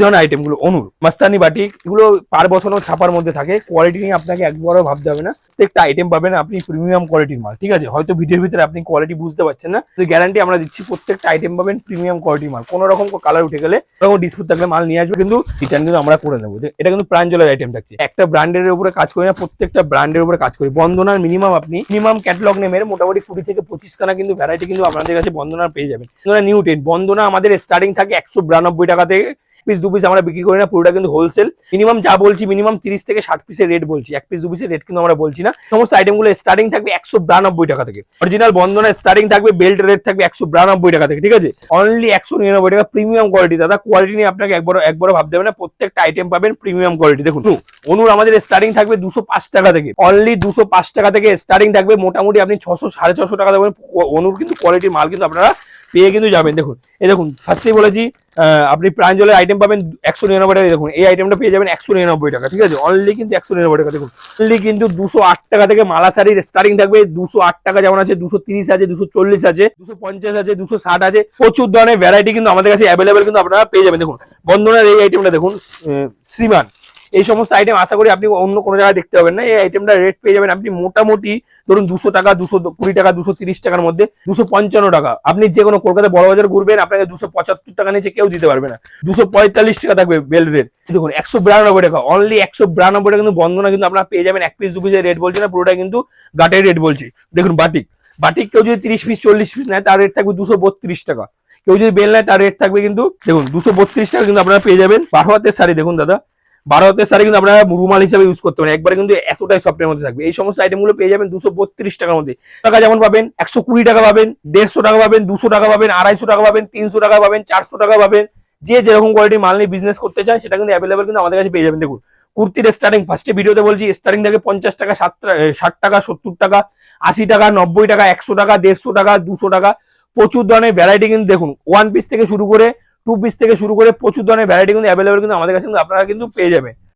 ধরনের আইটেমগুলো অনুর মাস্তানি বাটিক এগুলো পার বছর ছাপার মধ্যে থাকে, কোয়ালিটি নিয়ে আপনাকে একবারও ভাবতে হবে না। প্রত্যেকটা আইটেম পাবেন আপনি প্রিমিয়াম কোয়ালিটির মাল, ঠিক আছে? হয়তো ভিডিওর ভিতরে আপনি কোয়ালিটি বুঝতে পারছেন না, তো গ্যারান্টি আমরা দিচ্ছি প্রত্যেকটা আইটেম পাবেন প্রিমিয়াম কোয়ালিটির মাল। কোনো রকম কালার উঠে গেলে কোনো ডিসপুট থাকলে মাল নিয়ে আসবে, কিন্তু রিটার্ন কিন্তু আমরা করে নেবো। এটা কিন্তু প্রাঞ্জলের আইটেম থাকছে, একটা ব্র্যান্ডের উপরে কাজ করি না, প্রত্যেকটা ব্র্যান্ডের উপরে কাজ করি। বন্দনার মিনিমাম ক্যাটালগ নেমের মোটামুটি 20 থেকে 25 খানা কিন্তু ভ্যারাইটি কিন্তু আপনাদের কাছে বন্দনার পেয়ে যাবেন। নিউ টেন বন্দনা আমাদের স্টার্টিং থাকে 192 টাকা থেকে, পিস 2 পিস আমরা বিক্রি করি না, পুরোটা কিন্তু হোলসেল। মিনিমাম যা বলছি মিনিমাম 30 থেকে 60 পিসের রেট বলছি, 1 পিস 2 পিসের রেট কিন্তু আমরা বলছি না। সমস্ত আইটেম গুলো স্টার্টিং থাকবে 192 টাকা থেকে। অরিজিনাল বন্ধনা স্টার্টিং থাকবে, বেল্ট রেট থাকবে 192 টাকা থেকে, ঠিক আছে? অনলি 199 টাকা প্রিমিয়াম কোয়ালিটি। দাদা কোয়ালিটি নিয়ে আপনাকে একবারও ভাবতে হবে না, প্রত্যেকটা আইটেম পাবেন প্রিমিয়াম কোয়ালিটি। দেখুন অনুর আমাদের স্টার্টিং থাকবে 205 টাকা থেকে, অনলি 205 টাকা থেকে স্টার্টিং থাকবে। মোটামুটি আপনি 600 650 টাকা দেবেন। অনুর কিন্তু কোয়ালিটির মাল কিন্তু আপনারা পেয়ে কিন্তু যাবেন। দেখুন এই দেখুন ফার্স্টেই বলেছি আপনি প্রাঞ্জলের আইটেম পাবেন 199 টাকা। দেখুন এই আইটেমটা পেয়ে যাবেন 199 টাকা, ঠিক আছে? অনলি কিন্তু 199 টাকা। দেখুন অনলি কিন্তু 208 টাকা থেকে মালা শাড়ির স্টার্টিং থাকবে। 208 টাকা যেমন আছে, 230 আছে, 240 আছে, 250 আছে, 260 আছে, প্রচুর ধরনের ভ্যারাইটি কিন্তু আমাদের কাছে অ্যাভেলেবেল কিন্তু আপনারা পেয়ে যাবেন। দেখুন বন্ধনার এই আইটেমটা দেখুন, শ্রীমান, এই সমস্ত আইটেম আশা করি আপনি অন্য কোনো জায়গায় দেখতে পাবেন না। এই আইটেমটা রেট পেয়ে যাবেন আপনি মোটামুটি ধরুন 200 টাকা, 220 টাকা, 230 টাকার মধ্যে, 255 টাকা। আপনি যে কোনো কলকাতা বড় বাজার ঘুরবেন, আপনাকে 275 টাকা নিচে কেউ দিতে পারবে না। 245 টাকা থাকবে বেল রেট। দেখুন 192 টাকা, অনলি 192 টাকা কিন্তু বন্ধনা কিন্তু আপনারা পেয়ে যাবেন। 1 পিস 2 পিসের রেট বলছি না, পুরোটা কিন্তু গাটের রেট বলছি। দেখুন বাটিক কেউ যদি 30 পিস 40 পিস নেয় তার রেট থাকবে 232 টাকা। কেউ যদি বেল নেয় তার রেট থাকবে কিন্তু দেখুন 232 টাকা কিন্তু আপনারা পেয়ে যাবেন। 12 হাতের শাড়ি দেখুন দাদা, 12 হাতের শাড়ি কিন্তু আপনারা রুমাল হিসাবে ইউজ করতে পারেন, একবারে কিন্তু এতটাই সফটের মধ্যে থাকবে। এই সমস্ত আইটেম গুলো পেয়ে যাবেন 232 টাকার মধ্যে। টাকা যেমন পাবেন 120 টাকা পাবেন, 150 টাকা পাবেন, 200 টাকা পাবেন, 250 টাকা পাবেন, 300 টাকা পাবেন, 400 টাকা পাবেন। যে যেরকম কোয়ালিটির মাল নিয়ে বিজনেস করতে চায় সেটা কিন্তু অ্যাভেলেবেল কিন্তু আমাদের কাছে পেয়ে যাবেন। দেখুন কুর্তির স্টার্টিং ফার্স্টে ভিডিওতে বলছি স্টার্টিং থেকে 50 টাকা, 60 টাকা, 70 টাকা, 80 টাকা, 90 টাকা, 100 টাকা, 150 টাকা, 200 টাকা। প্রচুর ধরনের ভ্যারাইটি কিন্তু দেখুন 1 পিস থেকে শুরু করে 2 পিস থেকে শুরু করে প্রচুর ধরনের ভ্যারাইটি কিন্তু অ্যাভেলেবেল কিন্তু আমাদের কাছে কিন্তু আপনারা কিন্তু পেয়ে যাবেন।